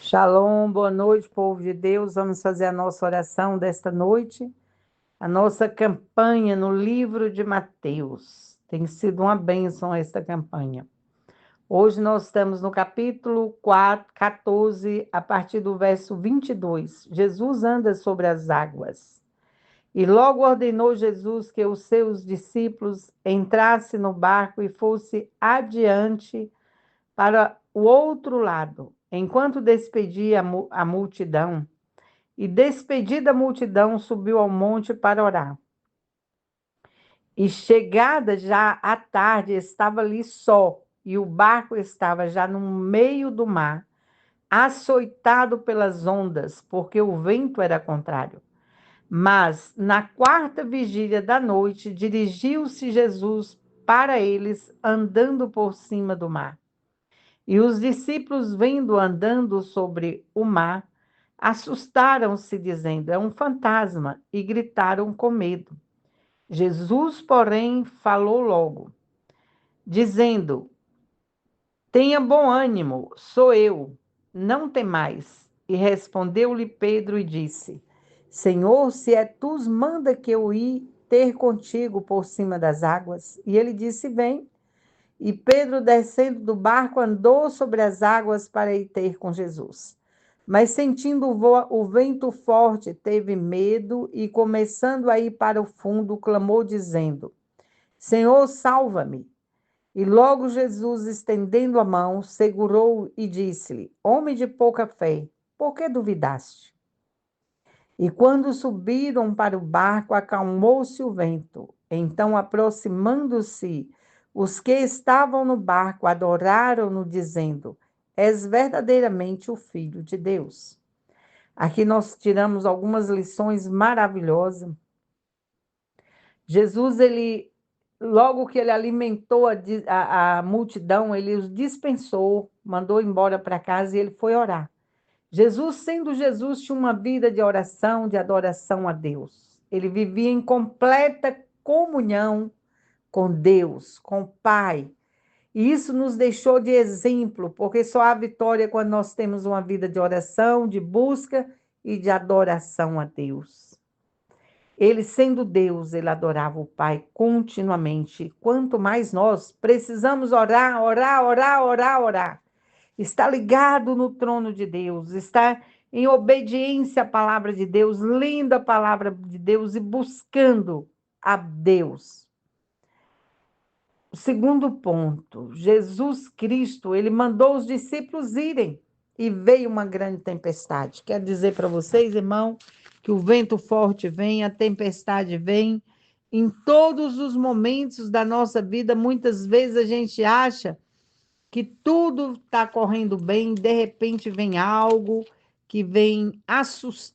Shalom, boa noite, povo de Deus. Vamos fazer a nossa oração desta noite, a nossa campanha no livro de Mateus. Tem sido uma bênção esta campanha. Hoje nós estamos no capítulo 14, a partir do verso 22. Jesus anda sobre as águas. E logo ordenou Jesus que os seus discípulos entrassem no barco e fosse adiante para o outro lado, enquanto despedia a multidão. E despedida a multidão, subiu ao monte para orar. E chegada já à tarde, estava ali só, e o barco estava já no meio do mar, açoitado pelas ondas, porque o vento era contrário. Mas, na quarta vigília da noite, dirigiu-se Jesus para eles, andando por cima do mar. E os discípulos, vendo andando sobre o mar, assustaram-se, dizendo: é um fantasma, e gritaram com medo. Jesus, porém, falou logo, dizendo: tenha bom ânimo, sou eu, não temais. E respondeu-lhe Pedro e disse: Senhor, se é tu, manda que eu ir ter contigo por cima das águas. E ele disse: vem. E Pedro, descendo do barco, andou sobre as águas para ir ter com Jesus. Mas, sentindo o vento forte, teve medo e, começando a ir para o fundo, clamou, dizendo: Senhor, salva-me. E logo Jesus, estendendo a mão, segurou-o e disse-lhe: Homem de pouca fé, por que duvidaste? E quando subiram para o barco, acalmou-se o vento. Então, aproximando-se, os que estavam no barco adoraram-no, dizendo: És verdadeiramente o Filho de Deus. Aqui nós tiramos algumas lições maravilhosas. Jesus, logo que ele alimentou a multidão, ele os dispensou, mandou embora para casa e ele foi orar. Jesus, sendo Jesus, tinha uma vida de oração, de adoração a Deus. Ele vivia em completa comunhão com Deus, com o Pai. E isso nos deixou de exemplo, porque só há vitória quando nós temos uma vida de oração, de busca e de adoração a Deus. Ele, sendo Deus, ele adorava o Pai continuamente. Quanto mais nós precisamos orar, orar, orar, orar, orar. Está ligado no trono de Deus, está em obediência à palavra de Deus, lendo a palavra de Deus e buscando a Deus. O segundo ponto, Jesus Cristo, ele mandou os discípulos irem e veio uma grande tempestade. Quero dizer para vocês, irmão, que o vento forte vem, a tempestade vem. Em todos os momentos da nossa vida, muitas vezes a gente acha que tudo está correndo bem, de repente vem algo que vem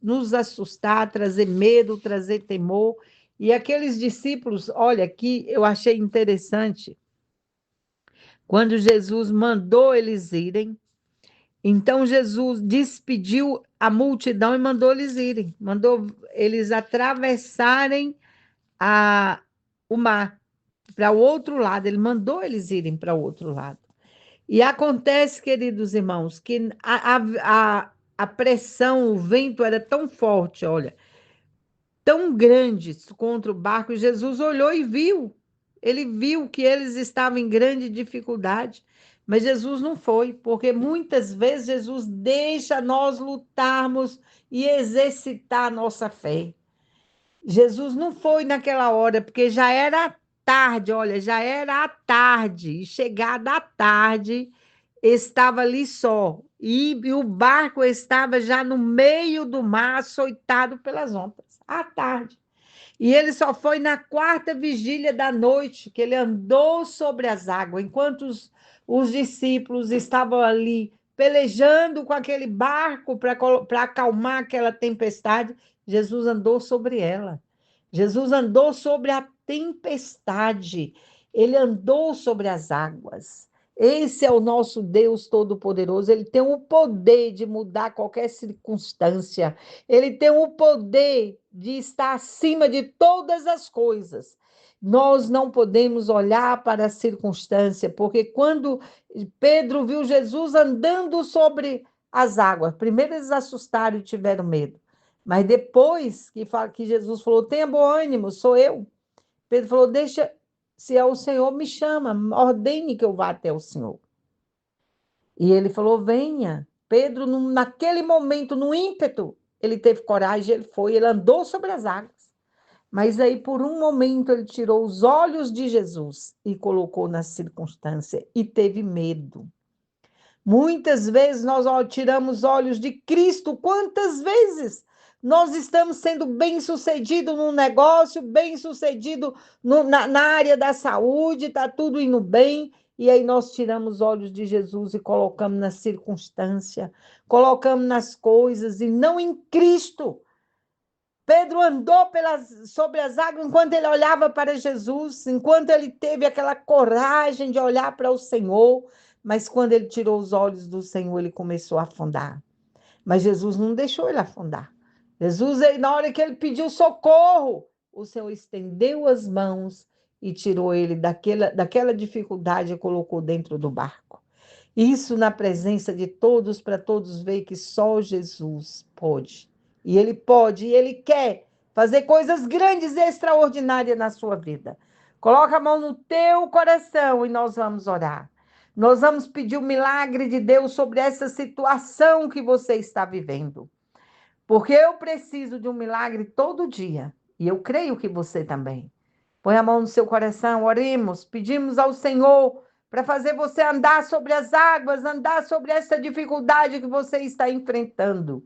nos assustar, trazer medo, trazer temor. E aqueles discípulos, olha, aqui eu achei interessante, quando Jesus mandou eles irem, então Jesus despediu a multidão e mandou eles irem, mandou eles atravessarem o mar para o outro lado, ele mandou eles irem para o outro lado. E acontece, queridos irmãos, que a pressão, o vento era tão forte, olha, tão grande contra o barco, e Jesus olhou e viu. Ele viu que eles estavam em grande dificuldade, mas Jesus não foi, porque muitas vezes Jesus deixa nós lutarmos e exercitar a nossa fé. Jesus não foi naquela hora, porque já era tarde, olha, já era a tarde, e chegada a tarde, estava ali só, e o barco estava já no meio do mar, açoitado pelas ondas, à tarde. E ele só foi na quarta vigília da noite que ele andou sobre as águas, enquanto os discípulos estavam ali pelejando com aquele barco para acalmar aquela tempestade. Jesus andou sobre ela. Jesus andou sobre a tempestade. Ele andou sobre as águas. Esse é o nosso Deus Todo-Poderoso. Ele tem o poder de mudar qualquer circunstância. Ele tem o poder de estar acima de todas as coisas. Nós não podemos olhar para a circunstância, porque quando Pedro viu Jesus andando sobre as águas. Primeiro eles assustaram e tiveram medo. Mas depois que Jesus falou, tenha bom ânimo, sou eu. Pedro falou, deixa, se é o Senhor, me chama, ordene que eu vá até o Senhor. E ele falou, venha. Pedro, naquele momento, no ímpeto, ele teve coragem, ele foi, ele andou sobre as águas. Mas aí, por um momento, ele tirou os olhos de Jesus e colocou na circunstância e teve medo. Muitas vezes nós tiramos olhos de Cristo. Quantas vezes nós estamos sendo bem-sucedidos no negócio, bem-sucedido na área da saúde, está tudo indo bem, e aí nós tiramos os olhos de Jesus e colocamos na circunstância, colocamos nas coisas e não em Cristo. Pedro andou sobre as águas enquanto ele olhava para Jesus, enquanto ele teve aquela coragem de olhar para o Senhor, mas quando ele tirou os olhos do Senhor, ele começou a afundar. Mas Jesus não deixou ele afundar. Jesus, na hora que ele pediu socorro, o Senhor estendeu as mãos e tirou ele daquela dificuldade e colocou dentro do barco. Isso na presença de todos, para todos ver que só Jesus pode. E ele pode, e ele quer fazer coisas grandes e extraordinárias na sua vida. Coloca a mão no teu coração e nós vamos orar. Nós vamos pedir o milagre de Deus sobre essa situação que você está vivendo. Porque eu preciso de um milagre todo dia. E eu creio que você também. Põe a mão no seu coração, oremos, pedimos ao Senhor para fazer você andar sobre as águas, andar sobre essa dificuldade que você está enfrentando.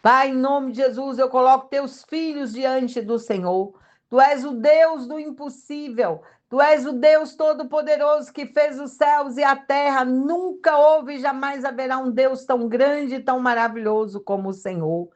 Pai, em nome de Jesus, eu coloco teus filhos diante do Senhor. Tu és o Deus do impossível. Tu és o Deus todo-poderoso que fez os céus e a terra. Nunca houve e jamais haverá um Deus tão grande e tão maravilhoso como o Senhor.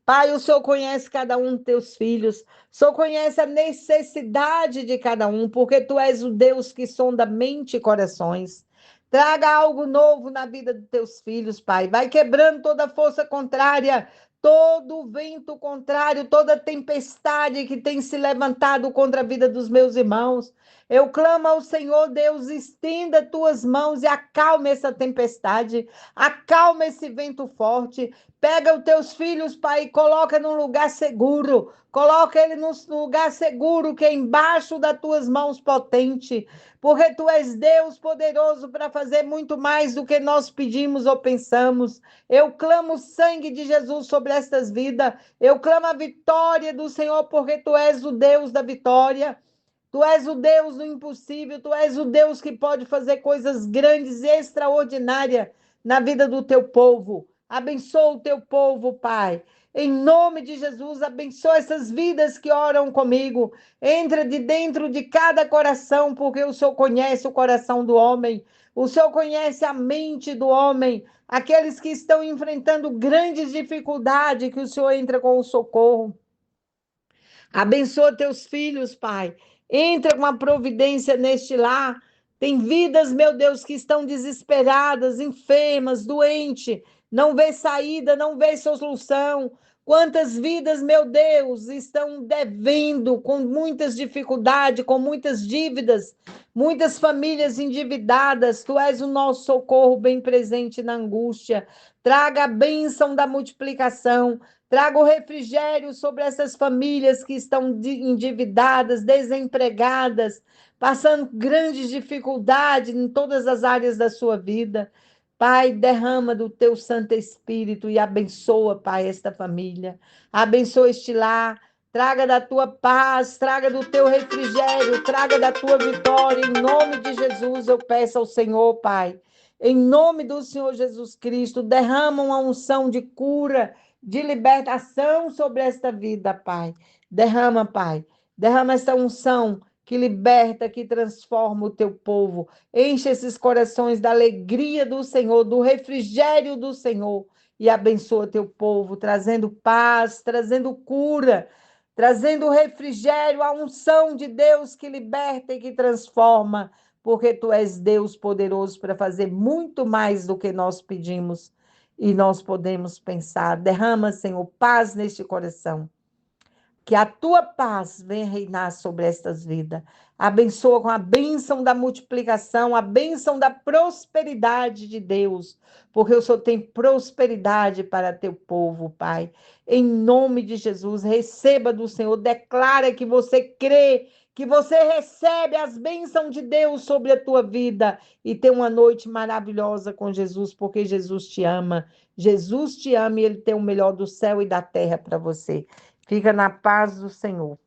Pai, o Senhor conhece cada um dos teus filhos. O Senhor conhece a necessidade de cada um, porque tu és o Deus que sonda mente e corações. Traga algo novo na vida dos teus filhos, Pai. Vai quebrando toda força contrária, todo vento contrário, toda tempestade que tem se levantado contra a vida dos meus irmãos. Eu clamo ao Senhor, Deus, estenda tuas mãos e acalme essa tempestade, acalme esse vento forte. Pega os teus filhos, Pai, e coloca num lugar seguro. Coloca ele num lugar seguro, que é embaixo das tuas mãos potente. Porque tu és Deus poderoso para fazer muito mais do que nós pedimos ou pensamos. Eu clamo o sangue de Jesus sobre estas vidas. Eu clamo a vitória do Senhor, porque tu és o Deus da vitória. Tu és o Deus do impossível. Tu és o Deus que pode fazer coisas grandes e extraordinárias na vida do teu povo. Abençoa o teu povo, Pai. Em nome de Jesus, abençoa essas vidas que oram comigo. Entra de dentro de cada coração, porque o Senhor conhece o coração do homem. O Senhor conhece a mente do homem. Aqueles que estão enfrentando grandes dificuldades, que o Senhor entra com o socorro. Abençoa teus filhos, Pai. Entra com a providência neste lar. Tem vidas, meu Deus, que estão desesperadas, enfermas, doentes, não vê saída, não vê solução. Quantas vidas, meu Deus, estão devendo, com muitas dificuldades, com muitas dívidas, muitas famílias endividadas. Tu és o nosso socorro bem presente na angústia. Traga a bênção da multiplicação. Traga o refrigério sobre essas famílias que estão endividadas, desempregadas, passando grandes dificuldades em todas as áreas da sua vida. Pai, derrama do teu Santo Espírito e abençoa, Pai, esta família. Abençoa este lar. Traga da tua paz, traga do teu refrigério, traga da tua vitória. Em nome de Jesus, eu peço ao Senhor, Pai. Em nome do Senhor Jesus Cristo, derrama uma unção de cura, de libertação sobre esta vida, Pai. Derrama, Pai. Derrama esta unção que liberta, que transforma o teu povo. Enche esses corações da alegria do Senhor, do refrigério do Senhor. E abençoa teu povo, trazendo paz, trazendo cura, trazendo refrigério, a unção de Deus que liberta e que transforma, porque tu és Deus poderoso para fazer muito mais do que nós pedimos e nós podemos pensar. Derrama, Senhor, paz neste coração. Que a tua paz venha reinar sobre estas vidas. Abençoa com a bênção da multiplicação, a bênção da prosperidade de Deus, porque o Senhor tem prosperidade para teu povo, Pai. Em nome de Jesus, receba do Senhor, declara que você crê, que você recebe as bênçãos de Deus sobre a tua vida e tem uma noite maravilhosa com Jesus, porque Jesus te ama. Jesus te ama e Ele tem o melhor do céu e da terra para você. Fica na paz do Senhor.